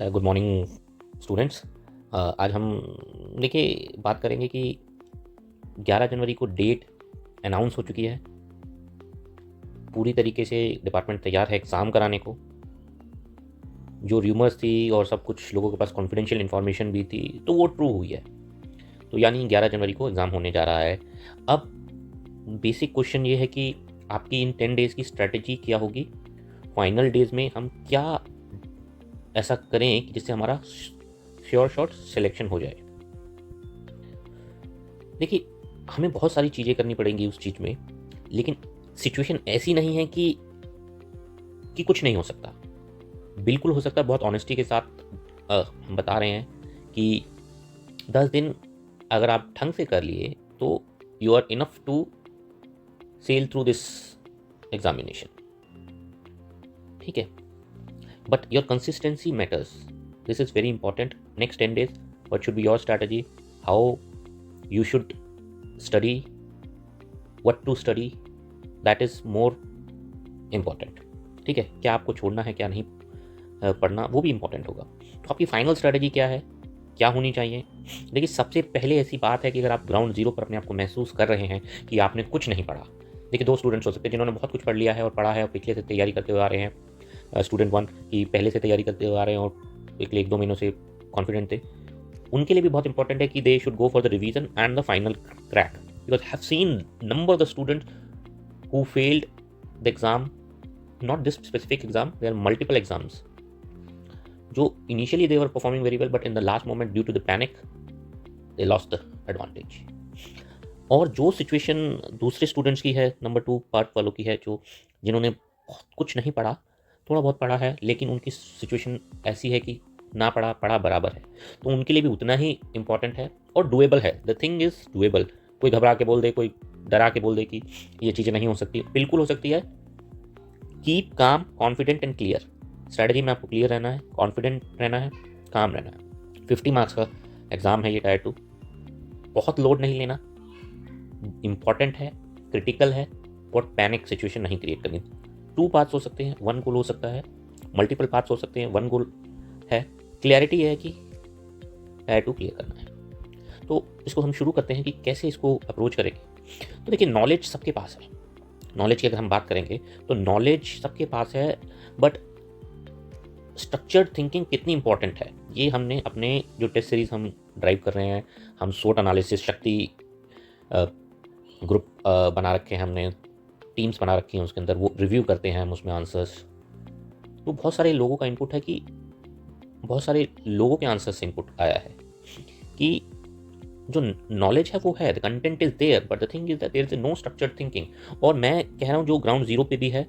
Good morning students. आज हम देखिए बात करेंगे कि 11 जनवरी को डेट अनाउंस हो चुकी है। पूरी तरीके से डिपार्टमेंट तैयार है एग्ज़ाम कराने को। जो र्यूमर्स थी और सब कुछ लोगों के पास कॉन्फिडेंशियल इन्फॉर्मेशन भी थी तो वो ट्रू हुई है। तो यानी 11 जनवरी को एग्ज़ाम होने जा रहा है। अब बेसिक क्वेश्चन ये है कि आपकी इन 10 डेज़ की स्ट्रैटेजी क्या होगी। फाइनल डेज़ में हम क्या ऐसा करें कि जिससे हमारा श्योर शॉट सिलेक्शन हो जाए। देखिए, हमें बहुत सारी चीज़ें करनी पड़ेंगी उस चीज़ में, लेकिन सिचुएशन ऐसी नहीं है कि कुछ नहीं हो सकता। बिल्कुल हो सकता है। बहुत ऑनेस्टी के साथ हम बता रहे हैं कि 10 दिन अगर आप ढंग से कर लिए तो you are enough to sail through this examination. ठीक है, but your consistency matters. This is very important. Next 10 days what should be your strategy, how you should study, what to study, that is more important। ठीक है, क्या आपको छोड़ना है क्या नहीं पढ़ना वो भी इंपॉर्टेंट होगा। तो आपकी फाइनल स्ट्रेटजी क्या है, क्या होनी चाहिए। देखिए, सबसे पहले ऐसी बात है कि अगर आप ग्राउंड जीरो पर अपने आप को महसूस कर रहे हैं कि आपने कुछ नहीं पढ़ा। देखिए, दो स्टूडेंट्स हो सकते हैं जिन्होंने बहुत कुछ पढ़ लिया है और पढ़ा है और पिछले से तैयारी करते हुए आ रहे हैं। स्टूडेंट 1 की पहले से तैयारी करते हुए आ रहे हैं और पिछले 1-2 महीनों से कॉन्फिडेंट थे। उनके लिए भी बहुत इंपॉर्टेंट है कि they should go for the revision and the final crack, because have seen number of the students who failed the exam, not this specific exam, there are multiple exams जो initially they were performing very well but in the last moment due to the panic they lost the advantage. और जो situation दूसरे students की है, number 2 part वालों की है, जो जिन्होंने बहुत कुछ नहीं पढ़ा, थोड़ा बहुत पढ़ा है, लेकिन उनकी सिचुएशन ऐसी है कि ना पढ़ा पढ़ा बराबर है, तो उनके लिए भी उतना ही इंपॉर्टेंट है और डुएबल है। The thing is doable. कोई घबरा के बोल दे, कोई डरा के बोल दे कि ये चीज़ें नहीं हो सकती, बिल्कुल हो सकती है। Keep calm, confident and clear. Strategy में आपको क्लियर रहना है, कॉन्फिडेंट रहना है, काम रहना है। 50 मार्क्स का एग्जाम है ये, टायर 2। बहुत लोड नहीं लेना, इंपॉर्टेंट है, क्रिटिकल है, और पैनिक सिचुएशन नहीं क्रिएट करनी। 2 पार्ट्स हो सकते हैं, 1 गोल हो सकता है, मल्टीपल पार्ट्स हो सकते हैं, 1 गोल है। क्लैरिटी है कि टायर 2 क्लियर करना है। तो इसको हम शुरू करते हैं कि कैसे इसको अप्रोच करेंगे। तो देखिए, नॉलेज सबके पास है। नॉलेज की अगर हम बात करेंगे तो नॉलेज सबके पास है, बट स्ट्रक्चर्ड थिंकिंग कितनी इंपॉर्टेंट है, ये हमने अपने जो टेस्ट सीरीज हम ड्राइव कर रहे हैं, हम SWOT एनालिसिस, शक्ति ग्रुप बना रखे हैं, हमने टीम्स बना रखी हैं, उसके अंदर वो रिव्यू करते हैं हम उसमें आंसर्स। तो बहुत सारे लोगों का इनपुट है कि बहुत सारे लोगों के आंसर से इनपुट आया है कि जो नॉलेज है वो है, the content is there, but the thing is that there is no structured thinking. और मैं कह रहा हूँ जो ग्राउंड जीरो पे भी है,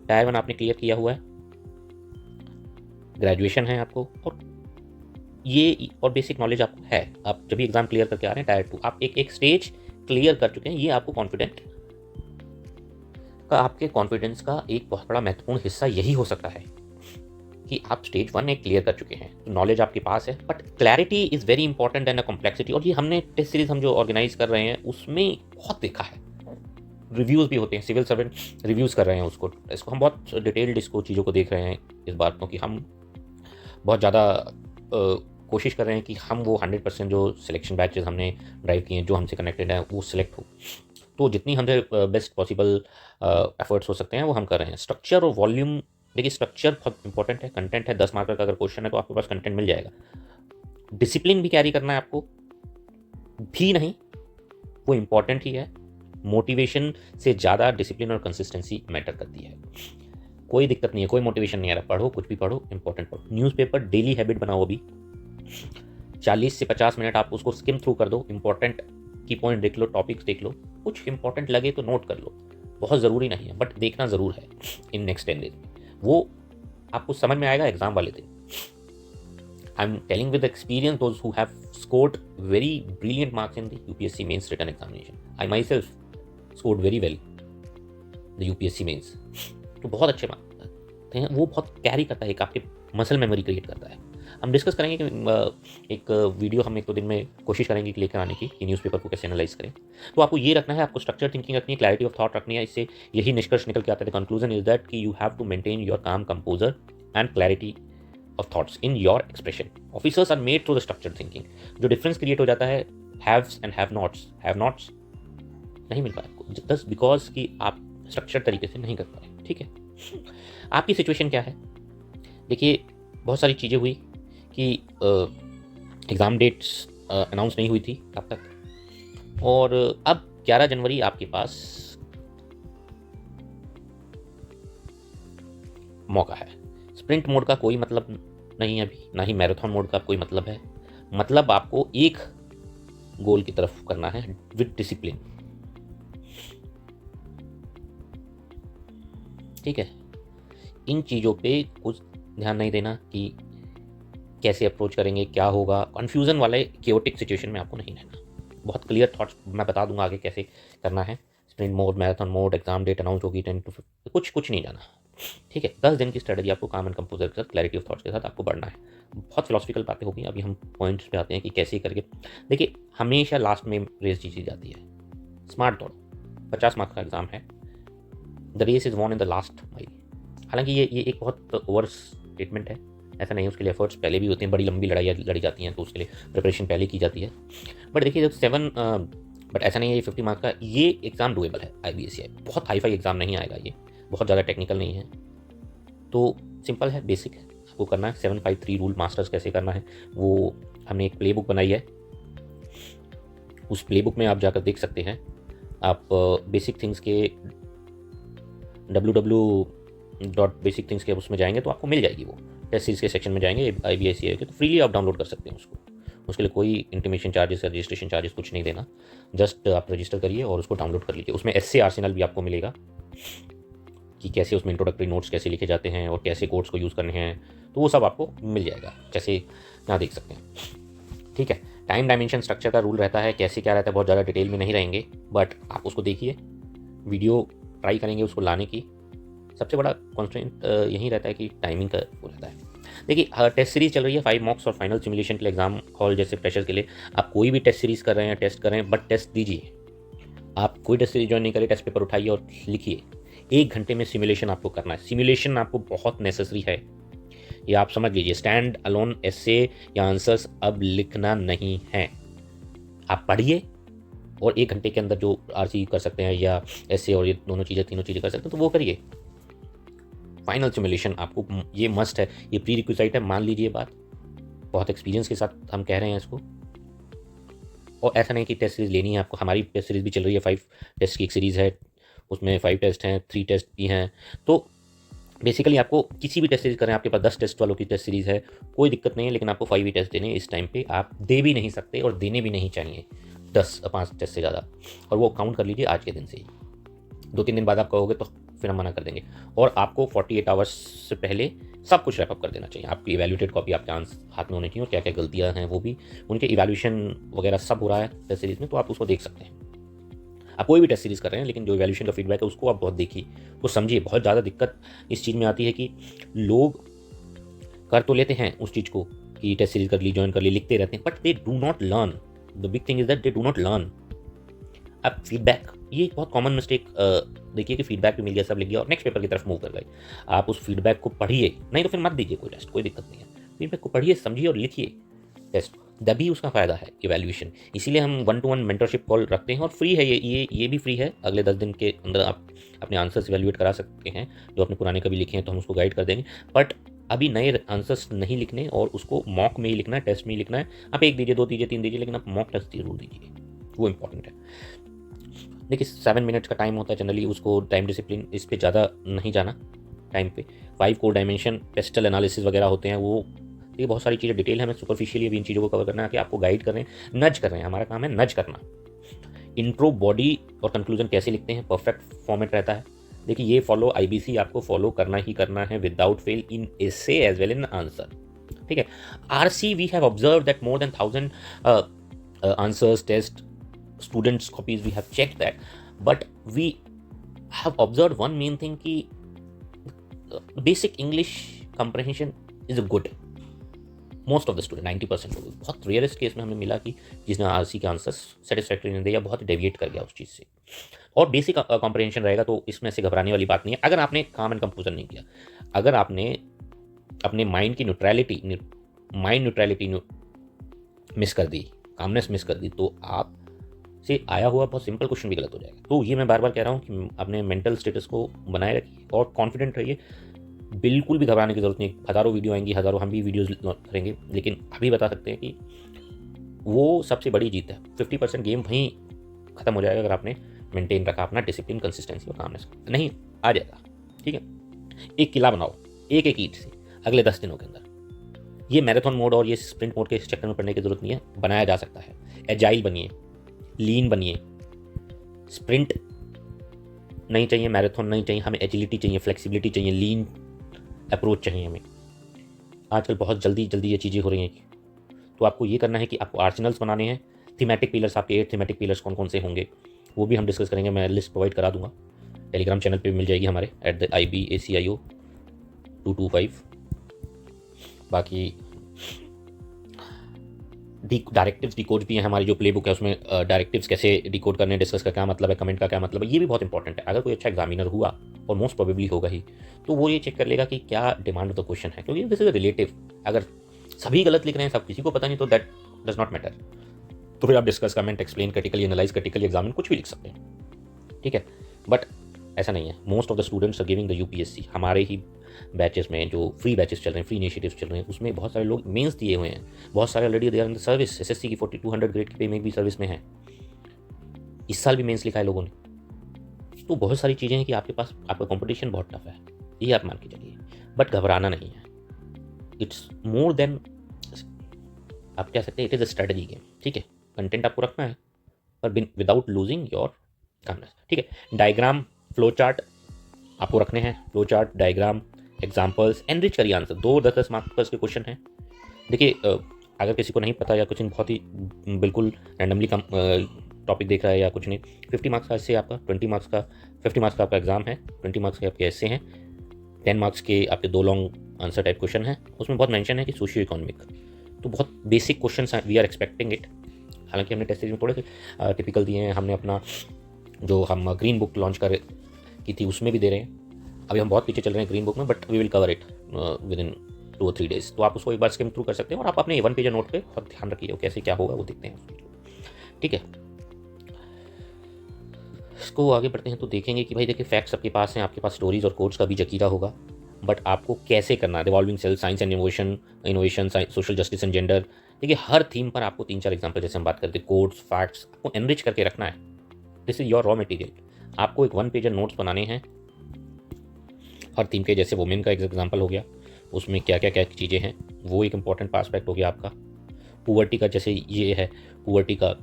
टायर 1 आपने क्लियर किया हुआ है, ग्रेजुएशन है आपको, और ये और बेसिक नॉलेज आपको है। आप जब भी एग्जाम क्लियर करके आ रहे हैं टायर 2, आप एक स्टेज क्लियर कर चुके हैं। ये आपको कॉन्फिडेंट का, आपके कॉन्फिडेंस का एक बहुत बड़ा महत्वपूर्ण हिस्सा यही हो सकता है कि आप स्टेज 1 एक क्लियर कर चुके हैं, तो नॉलेज आपके पास है, but clarity is very important and a complexity. और ये हमने टेस्ट सीरीज हम जो ऑर्गेनाइज कर रहे हैं उसमें बहुत देखा है। रिव्यूज़ भी होते हैं, सिविल सर्वेंट रिव्यूज़ कर रहे हैं इसको हम बहुत डिटेल्ड इसको चीज़ों को देख रहे हैं इस बात को, कि हम बहुत ज़्यादा कोशिश कर रहे हैं कि हम वो 100% जो सिलेक्शन बैचेस हमने ड्राइव किए हैं, जो हमसे कनेक्टेड हैं, वो सिलेक्ट हो। तो जितनी हमसे बेस्ट पॉसिबल एफर्ट्स हो सकते हैं वो हम कर रहे हैं। स्ट्रक्चर और वॉल्यूम, देखिए स्ट्रक्चर बहुत इंपॉर्टेंट है। कंटेंट है, 10 मार्कर का अगर क्वेश्चन है तो आपके पास कंटेंट मिल जाएगा। डिसिप्लिन भी कैरी करना है आपको, भी नहीं, वो इंपॉर्टेंट ही है। मोटिवेशन से ज़्यादा डिसिप्लिन और कंसिस्टेंसी मैटर करती है। कोई दिक्कत नहीं है, कोई मोटिवेशन नहीं आ रहा, पढ़ो, कुछ भी पढ़ो, इंपॉर्टेंट पढ़ो। न्यूज़पेपर डेली हैबिट बनाओ। अभी 40 से 50 मिनट आप उसको स्किम थ्रू कर दो, इंपॉर्टेंट की पॉइंट देख लो, टॉपिक्स देख लो, कुछ इंपॉर्टेंट लगे तो नोट कर लो। बहुत ज़रूरी नहीं है, बट देखना ज़रूर है इन नेक्स्ट 10 डेज। वो आपको समझ में आएगा एग्जाम वाले दिन। I am telling with experience those who have scored very brilliant marks in the UPSC mains written examination. I myself scored very well the UPSC mains. तो बहुत अच्छे मार्क्स हैं, वो बहुत कैरी करता है, एक आपके मसल मेमोरी क्रिएट करता है। हम डिस्कस करेंगे कि एक वीडियो हम 1-2 दिन में कोशिश करेंगे कि लेकर आने की, कि न्यूज़पेपर को कैसे एनालाइज करें। तो आपको ये रखना है, आपको स्ट्रक्चर थिंकिंग रखनी है, क्लैरिटी ऑफ थॉट रखनी है। इससे यही निष्कर्ष निकल के आता है। द कंक्लूजन इज दैट कि you have to maintain your calm, composure and clarity of thoughts in your expression. Officers are made through the structured thinking. जो डिफरेंस क्रिएट हो जाता है हैव्स एंड हैव नॉट्स नहीं मिल पाया आपको, just because कि आप स्ट्रक्चर्ड तरीके से नहीं कर पाए। ठीक है, आपकी सिचुएशन क्या है? देखिए, बहुत सारी चीज़ें हुई कि एग्ज़ाम डेट्स अनाउंस नहीं हुई थी तब तक, और अब 11 जनवरी आपके पास मौका है। स्प्रिंट मोड का कोई मतलब नहीं है अभी, ना ही मैराथन मोड का कोई मतलब है। मतलब आपको एक गोल की तरफ करना है विद डिसिप्लिन। ठीक है, इन चीज़ों पे कुछ ध्यान नहीं देना कि कैसे अप्रोच करेंगे, क्या होगा। कन्फ्यूज़न वाले क्योटिक सिचुएशन में आपको नहीं रहना। बहुत क्लियर थॉट्स मैं बता दूंगा आगे कैसे करना है। Sprint mode, marathon mode, exam date announce होगी 10 to 15, कुछ नहीं जाना। ठीक है, 10 दिन की स्ट्रेटजी आपको काम एंड कंपोजर के साथ, क्लैरिटी ऑफ थॉट्स के साथ आपको बढ़ना है। बहुत फिलोसफिकल बातें होगी, अभी हम पॉइंट्स पे आते हैं कि कैसे करके। देखिए, हमेशा लास्ट में रेस जीती जाती है। स्मार्ट दौड़, 50 मार्क्स का एग्जाम है, the race is won in the last mile. हालांकि ये एक बहुत ओवर स्टेटमेंट है, ऐसा नहीं है। उसके लिए एफर्ट्स पहले भी होते हैं, बड़ी लंबी लड़ाइयाँ लड़ी जाती हैं, तो उसके लिए प्रिपरेशन पहले की जाती है। बट देखिए, जब बट ऐसा नहीं है ये 50 मार्क्स का, ये एग्ज़ाम डुएबल है। IBSC बहुत हाई फाई एग्ज़ाम नहीं आएगा, ये बहुत ज़्यादा टेक्निकल नहीं है, तो सिंपल है, बेसिक है। आपको करना है 753 रूल मास्टर्स कैसे करना है, वो हमने एक प्ले बुक बनाई है। उस प्ले बुक में आप जाकर देख सकते हैं। आप बेसिक थिंग्स के www.basicthings के उसमें जाएंगे तो आपको मिल जाएगी वो। टेस्ट सीरीज के सेक्शन में जाएंगे IBSC के, तो फ्रीली आप डाउनलोड कर सकते हैं उसको। उसके लिए कोई इंटीमेशन चार्जेस या रजिस्ट्रेशन चार्जेस कुछ नहीं देना, जस्ट आप रजिस्टर करिए और उसको डाउनलोड कर लीजिए। उसमें एस्से आर्सेनल भी आपको मिलेगा कि कैसे उसमें इंट्रोडक्टरी नोट्स कैसे लिखे जाते हैं और कैसे कोड्स को यूज़ करने हैं, तो वो सब आपको मिल जाएगा, जैसे यहाँ देख सकते हैं। ठीक है, टाइम डायमेंशन स्ट्रक्चर का रूल रहता है, कैसे क्या रहता है, बहुत ज़्यादा डिटेल में नहीं रहेंगे, बट आप उसको देखिए, वीडियो ट्राई करेंगे उसको लाने की। सबसे बड़ा कॉन्स्टेंट यही रहता है कि टाइमिंग का वो रहता है। देखिए, टेस्ट सीरीज चल रही है 5 मॉक्स और फाइनल सिमुलेशन के लिए, एग्जाम हॉल जैसे प्रेशर के लिए। आप कोई भी टेस्ट सीरीज कर रहे हैं, टेस्ट कर रहे हैं, बट टेस्ट दीजिए। आप कोई टेस्ट सीरीज ज्वाइन नहीं करें, टेस्ट पेपर उठाइए और लिखिए। 1 घंटे में सिमुलेशन आपको करना है। सिमुलेशन आपको बहुत नेसेसरी है, ये आप समझ लीजिए। स्टैंड अलोन एसे या आंसर्स अब लिखना नहीं है। आप पढ़िए और 1 घंटे के अंदर जो RC कर सकते हैं या एसे और ये दोनों चीज़ें, तीनों चीज़ें कर सकते हैं, तो वो करिए। फाइनल सिमुलेशन आपको ये मस्ट है, ये प्री रिक्विजिट है, मान लीजिए बात। बहुत एक्सपीरियंस के साथ हम कह रहे हैं इसको। और ऐसा नहीं कि टेस्ट सीरीज लेनी है आपको, हमारी टेस्ट सीरीज भी चल रही है, 5 टेस्ट की एक सीरीज़ है, उसमें 5 टेस्ट हैं, 3 टेस्ट भी हैं। तो बेसिकली आपको किसी भी टेस्ट सीरीज करें, आपके पास 10 टेस्ट वालों की टेस्ट सीरीज़ है, कोई दिक्कत नहीं है, लेकिन आपको 5 ही टेस्ट देने इस टाइम पे। आप दे भी नहीं सकते और देने भी नहीं चाहिए 5 टेस्ट से ज़्यादा, और वो काउंट कर लीजिए आज के दिन से ही। 2-3 दिन बाद आप कहोगे तो फिर हम मना कर देंगे। और आपको 48 आवर्स से पहले सब कुछ रैपअप कर देना चाहिए। आपकी इवैल्यूएटेड कॉपी आपके हाथ में होनी चाहिए, और क्या क्या गलतियां हैं वो भी, उनके इवैल्यूएशन वगैरह सब हो रहा है टेस्ट सीरीज में, तो आप उसको देख सकते हैं। आप कोई भी टेस्ट सीरीज कर रहे हैं, लेकिन जो इवैल्यूएशन का फीडबैक है उसको आप बहुत देखिए, वो समझिए। बहुत ज़्यादा दिक्कत इस चीज़ में आती है कि लोग कर तो लेते हैं उस चीज़ को कि टेस्ट सीरीज कर ली, ज्वाइन कर ली, लिखते रहते हैं, but they do not learn. The big thing is that they do not learn. अब फीडबैक, ये एक बहुत कॉमन मिस्टेक देखिए कि फीडबैक भी मिल गया, सब लिख गया और नेक्स्ट पेपर की तरफ मूव कर गए। आप उस फीडबैक को पढ़िए, नहीं तो फिर मत दीजिए कोई टेस्ट, कोई दिक्कत नहीं है। फीडबैक को पढ़िए, समझिए और लिखिए टेस्ट, तभी उसका फ़ायदा है इवैल्यूएशन। इसीलिए हम 1-to-1 मेंटरशिप कॉल रखते हैं, और फ्री है ये भी फ्री है। अगले 10 दिन के अंदर आप अपने आंसर्स इवैल्यूएट करा सकते हैं। जो अपने पुराने कभी लिखे हैं तो हम उसको गाइड कर देंगे, बट अभी नए आंसर्स नहीं लिखने, और उसको मॉक में ही लिखना है, टेस्ट में ही लिखना है। आप 1 दीजिए, 2 दीजिए, 3 दीजिए, लेकिन आप मॉक टेस्ट जरूर दीजिए, वो इंपॉर्टेंट है। देखिए, 7 मिनट्स का टाइम होता है जनरली, उसको टाइम डिसिप्लिन इस पे ज़्यादा नहीं जाना टाइम पे। 5 कोर डायमेंशन, पेस्टल एनालिसिस वगैरह होते हैं, वो ये बहुत सारी चीज़ें डिटेल है। हमें सुपरफिशियली अभी इन चीज़ों को कवर करना है कि आपको गाइड कर रहे हैं, नज कर रहे हैं। हमारा काम है नज करना। इंट्रो, बॉडी और कंक्लूजन कैसे लिखते हैं, परफेक्ट फॉर्मेट रहता है। देखिए, ये फॉलो IBC आपको फॉलो करना ही करना है without fail, in essay as well in answer. ठीक है, RC we have observe that more than 1000 answers test students copies we have checked that, but we have observed one main thing कि basic English comprehension is good most of the student, 90% लोग। बहुत rarest case में हमें मिला कि जिसने RC के answers satisfactory नहीं दिया या बहुत डेविएट कर गया उस चीज़ से। और बेसिक कॉम्प्रहेंशन रहेगा, तो इसमें से घबराने वाली बात नहीं है। अगर आपने काम एंड कंपोजर नहीं किया, अगर आपने अपने माइंड की न्यूट्रलिटी मिस कर दी, कामनेस मिस कर दी, तो आप से आया हुआ बहुत सिंपल क्वेश्चन भी गलत हो जाएगा। तो ये मैं बार बार कह रहा हूँ कि अपने मेंटल स्टेटस को बनाए रखिए और कॉन्फिडेंट रहिए। बिल्कुल भी घबराने की जरूरत नहीं। हज़ारों वीडियो आएंगी, हज़ारों हम भी वीडियोज़ करेंगे, लेकिन अभी बता सकते हैं कि वो सबसे बड़ी जीत है। 50% गेम वहीं ख़त्म हो जाएगा अगर आपने मेंटेन रखा अपना डिसिप्लिन, कंसिस्टेंसी और कामनेस। नहीं आ जाएगा, ठीक है। एक किला बनाओ एक एक ईंट से अगले 10 दिनों के अंदर। ये मैराथन मोड और ये स्प्रिंट मोड के इस चक्कर में पड़ने की जरूरत नहीं है, बनाया जा सकता है। एजाइल बनिए, लीन बनिए। स्प्रिंट नहीं चाहिए, मैराथन नहीं चाहिए, हमें एजिलिटी चाहिए, फ्लेक्सिबिलिटी चाहिए, लीन अप्रोच चाहिए हमें। आजकल बहुत जल्दी जल्दी ये चीज़ें हो रही हैं। तो आपको ये करना है कि आपको आर्सेनल्स बनाने हैं। थीमेटिक पिलर्स, आपके 8 थीमेटिक पिलर्स कौन कौन से होंगे वो भी हम डिस्कस करेंगे। मैं लिस्ट प्रोवाइड करा दूंगा, टेलीग्राम चैनल पे भी मिल जाएगी हमारे @IBACIO225। बाकी डायरेक्टिव्स डिकोड भी है हमारी जो प्ले बुक है, उसमें डायरेक्टिव्स कैसे डिकोड करने, डिस्कस का क्या मतलब है, कमेंट का क्या मतलब है, ये भी बहुत इंपॉर्टेंट है। अगर कोई अच्छा एग्जामिनर हुआ, और मोस्ट प्रोबेबली होगा ही, तो वो ये चेक कर लेगा कि क्या डिमांड ऑफ द क्वेश्चन है, क्योंकि दिस इज रिलेटिव। अगर सभी गलत लिख रहे हैं, सब किसी को पता नहीं, तो दैट डज नॉट मैटर। तो फिर आप discuss, comment, explain, critically analyse, critically examine कुछ भी लिख सकते हैं, ठीक है। बट ऐसा नहीं है। Most of the students are giving the UPSC. हमारे ही बैचेस में जो फ्री बैचेस चल रहे हैं, फ्री इनिशिएटिव्स चल रहे हैं, उसमें बहुत सारे लोग मेंस दिए हुए हैं। बहुत सारे already they are in the service. SSC की 4200 ग्रेड की पे में भी सर्विस में है। इस साल भी मेंस लिखा है लोगों ने। तो बहुत सारी चीज़ें हैं कि आपके पास, आपका कॉम्पिटिशन बहुत टफ है, ये आप मान के चलिए। बट घबराना नहीं है। इट्स मोर देन, आप कह सकते हैं it is a strategy game, ठीक है। कंटेंट आपको रखना है पर विदाउट लूजिंग योर कामनेस, ठीक है। डायग्राम, फ्लो चार्ट आपको रखने हैं। Flow chart, diagram, examples, enrich करिए आंसर। 2 10 मार्क्स के क्वेश्चन हैं। देखिए, अगर किसी को नहीं पता या कुछ बहुत ही बिल्कुल रैंडमली कम टॉपिक देख रहा है या कुछ नहीं, 50 मार्क्स का ऐसे आपका, 20 मार्क्स का, 50 मार्क्स का आपका एग्जाम है, 20 मार्क्स के आपके ऐसे हैं, 10 मार्क्स के आपके 2 लॉन्ग आंसर टाइप क्वेश्चन है। उसमें बहुत मेंशन है कि सोशियो इकोनॉमिक, तो बहुत basic question we are expecting it. हालांकि हमने टेस्ट सीरीज में थोड़े से टिपिकल दिए हैं। हमने अपना जो हम ग्रीन बुक लॉन्च कर की थी उसमें भी दे रहे हैं। अभी हम बहुत पीछे चल रहे हैं ग्रीन बुक में, but we will cover it within 2 और 3 डेज। तो आप उसको एक बार स्किम थ्रू कर सकते हैं और आप अपने 1 पेज नोट पे बहुत ध्यान रखिए कैसे क्या होगा वो देखते हैं, ठीक है। इसको आगे बढ़ते हैं तो देखेंगे कि भाई देखिए, फैक्ट्स आपके पास हैं, आपके पास स्टोरीज और कोड्स का भी जकीरा होगा, बट आपको कैसे करना है। Revolving cell, science and innovation, social justice and gender. देखिए, हर थीम पर आपको 3-4 एग्जाम्पल, जैसे हम बात करते हैं कोड्स, फैक्ट्स, आपको एनरिच करके रखना है। This is your raw material. आपको एक 1 पेजर नोट्स बनाने हैं हर थीम के। जैसे वुमेन का एग्जाम्पल हो गया, उसमें क्या क्या क्या चीज़ें हैं, वो एक इंपॉर्टेंट एस्पेक्ट हो गया आपका। पुअर्टी का, जैसे ये है पुअर्टी का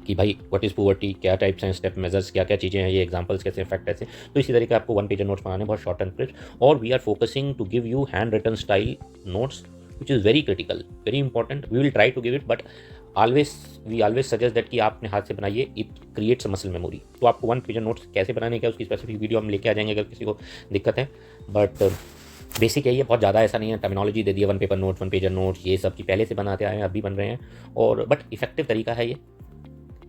कि भाई व्हाट इज़ पुअर्टी, क्या टाइप्स हैं, स्टेप मेजर्स, क्या क्या चीज़ें हैं, ये एग्जांपल्स कैसे, फैक्ट ऐसे। तो इसी तरीके आपको 1 पेजर नोट्स बनाने, बहुत शॉर्ट एंड क्रिस्प। और we are focusing to give you hand written style notes, which is very critical, very important. We will try to give it, but we always suggest that कि आप अपने हाथ से बनाइए, it creates muscle memory. तो आपको 1 pager notes कैसे बनाने का, उसकी स्पेसिफिक वीडियो हम लेके आ जाएंगे अगर किसी को दिक्कत है। बट बेसिक यही है, बहुत ज़्यादा ऐसा नहीं है। टर्मिनोलॉजी दे दिया, 1 पेपर नोट्स, 1 पेजर नोट्स, ये सब की पहले से बनाते आए हैं, अब भी बन रहे हैं। और बट इफेक्टिव तरीका है ये।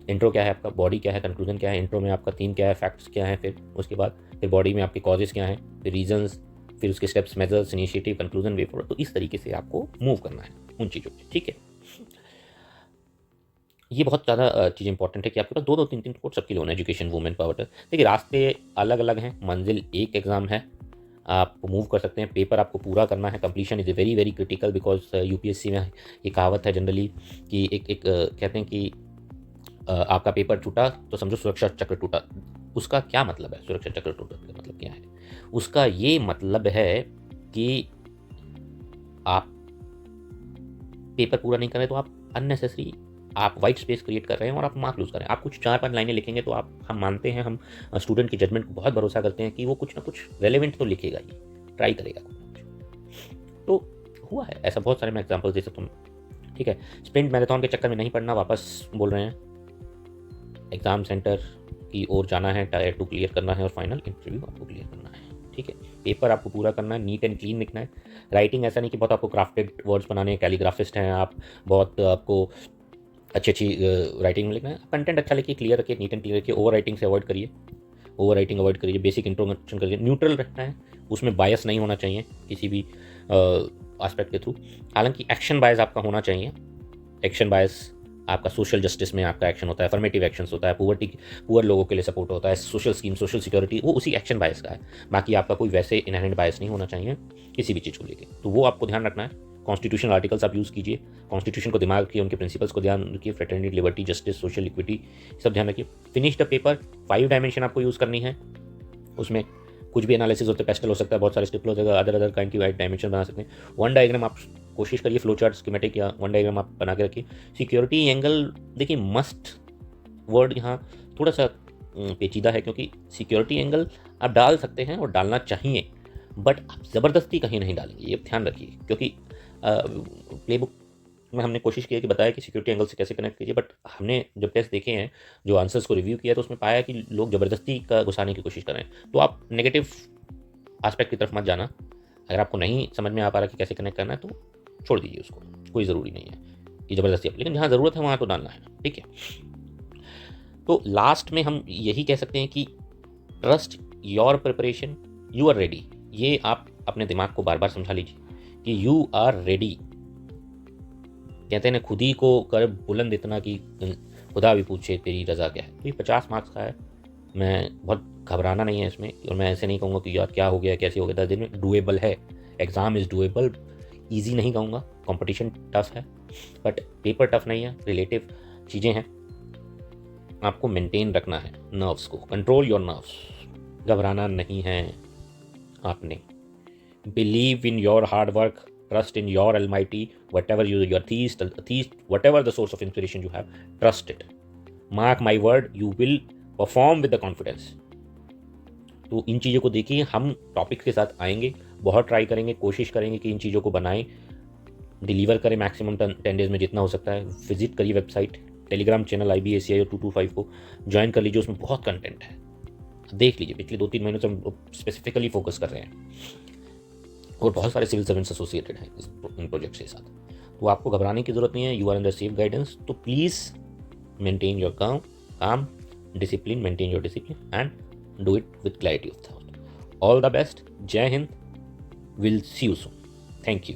इंट्रो क्या है आपका, बॉडी क्या है, कंक्लूजन क्या है। इंट्रो में आपका थीम क्या है, फैक्ट्स क्या है, फिर उसके बाद फिर बॉडी में आपके कॉजेस क्या हैं, फिर रीजंस, फिर उसके steps, measures, initiative, conclusion, way forward. तो इस तरीके से आपको मूव करना है उन चीज़ों पे, ठीक है। ये बहुत ज़्यादा चीज़ इंपॉर्टेंट है कि आपके पास 2-2 3-3 कोड सबके लिए होना है। Education, women power. देखिए, रास्ते अलग अलग हैं, मंजिल एक एग्ज़ाम है, आप मूव कर सकते हैं। पेपर आपको पूरा करना है। Completion is very very critical, because UPSC में ये कहावत है जनरली कि एक कहते हैं कि आपका पेपर टूटा तो समझो सुरक्षा चक्र टूटा। उसका क्या मतलब है, सुरक्षा चक्र टूटा का मतलब क्या है? उसका ये मतलब है कि आप पेपर पूरा नहीं कर रहे तो आप अननेसेसरी आप वाइट स्पेस क्रिएट कर रहे हैं और आप मार्क लूज कर रहे हैं। आप कुछ 4-5 लाइनें लिखेंगे तो आप, हम मानते हैं, हम स्टूडेंट की जजमेंट को बहुत भरोसा करते हैं कि वो कुछ ना कुछ रेलेवेंट तो लिखेगा ही, ट्राई करेगा कुछ ना कुछ। तो हुआ है ऐसा, बहुत सारे मैं एग्जाम्पल्स दे सकता हूँ, ठीक है। स्प्रिंट मैराथन के चक्कर में नहीं पढ़ना, वापस बोल रहे हैं। एग्ज़ाम सेंटर की ओर जाना है, टायर 2 क्लियर करना है और फाइनल इंटरव्यू आपको क्लियर करना है, ठीक है। पेपर आपको पूरा करना है, नीट एंड क्लीन लिखना है। राइटिंग ऐसा नहीं कि बहुत आपको क्राफ्टेड वर्ड्स बनाने हैं, कैलीग्राफिस्ट हैं आप, बहुत आपको अच्छी अच्छी राइटिंग में लिखना है। कंटेंट अच्छा लिखिए, क्लियर रखिए, नीट एंड क्लियर रखिए, ओवर राइटिंग से अवॉइड करिए। ओवर राइटिंग अवॉइड करिए, बेसिक इंट्रोडक्शन करिए, न्यूट्रल रखना है, उसमें बायस नहीं होना चाहिए किसी भी एस्पेक्ट के थ्रू। हालांकि एक्शन बायस आपका होना चाहिए। एक्शन बायस आपका सोशल जस्टिस में आपका एक्शन होता है, अफर्मेटिव एक्शंस होता है, पुअर लोगों के लिए सपोर्ट होता है, सोशल स्कीम, सोशल सिक्योरिटी, वो उसी एक्शन बायस का है। बाकी आपका कोई वैसे इनहेरेंट बायस नहीं होना चाहिए किसी भी चीज़ को लेकर, तो वो आपको ध्यान रखना है। कॉन्स्टिट्यूशनल आर्टिकल्स आप यूज़ कीजिए, कॉन्स्टिट्यूशन को दिमाग रखिए, उनके प्रिंसिपल्स को ध्यान रखिए, fraternity, liberty, justice, social equity, सब ध्यान रखिए। फिनिश द पेपर, 5 डायमेंशन आपको यूज़ करनी है, उसमें कुछ भी एनालिसिस होता है, पेस्टल हो सकता है, बहुत सारे स्टिपल हो जाएगा, अदर काइंड की वाइट डायमेंशन बना सकते हैं। वन डायग्राम आप कोशिश करिए, फ्लो चार्ट, स्कीमेटिक या वन डायग्राम आप बना के रखिए। सिक्योरिटी एंगल देखिए, मस्ट वर्ड यहाँ थोड़ा सा पेचीदा है, क्योंकि सिक्योरिटी एंगल आप डाल सकते हैं और डालना चाहिए, बट आप ज़बरदस्ती कहीं नहीं डालेंगे, ये ध्यान रखिए। क्योंकि प्लेबुक में हमने कोशिश की है कि बताया कि सिक्योरिटी एंगल से कैसे कनेक्ट कीजिए, बट हमने जब टेस्ट देखे हैं, जो आंसर्स को रिव्यू किया, तो उसमें पाया कि लोग ज़बरदस्ती का घुसाने की कोशिश कर रहे हैं। तो आप नेगेटिव एस्पेक्ट की तरफ मत जाना। अगर आपको नहीं समझ में आ पा रहा कि कैसे कनेक्ट करना है, तो छोड़ दीजिए उसको, कोई ज़रूरी नहीं है कि ज़बरदस्ती, लेकिन जहाँ ज़रूरत है वहाँ तो डालना है, ठीक है। तो लास्ट में हम यही कह सकते हैं कि trust your preparation, you are ready. ये आप अपने दिमाग को बार बार समझा लीजिए कि यू आर रेडी। कहते हैं ना, खुद ही को कर बुलंद इतना कि खुदा भी पूछे तेरी रज़ा क्या है। तो ये 50 मार्क्स का है, मैं बहुत घबराना नहीं है इसमें, और मैं ऐसे नहीं कहूँगा कि यार क्या हो गया, कैसे हो गया, 10 दिन में डूएबल है, एग्ज़ाम इज़ डूएबल। ईजी नहीं कहूँगा, कंपटीशन टफ है, बट पेपर टफ नहीं है, रिलेटिव चीज़ें हैं, आपको मेंटेन रखना है नर्व्स को, कंट्रोल योर नर्व्स, घबराना नहीं है आपने। Believe in your hard work, trust in your almighty, whatever your theist, whatever the source of inspiration you have, trust it. Mark my word, you will perform with the confidence. तो इन चीज़ों को देखिए, हम topics के साथ आएंगे, बहुत try करेंगे, कोशिश करेंगे कि इन चीज़ों को बनाएं, डिलीवर करें मैक्सिमम 10 डेज में जितना हो सकता है। विजिट करिए वेबसाइट, टेलीग्राम चैनल IBACI 225 को ज्वाइन कर लीजिए, उसमें बहुत कंटेंट है, देख लीजिए। पिछले 2-3 महीनों से हम स्पेसिफिकली फोकस कर रहे हैं, और बहुत सारे सिविल सर्वेंट्स एसोसिएटेड हैं इन प्रोजेक्ट्स के साथ, तो आपको घबराने की जरूरत नहीं है। You are under safe guidance, तो please maintain your calm discipline, maintain your discipline and do it with clarity of thought. All the best, Jai Hind, will see you soon, thank you.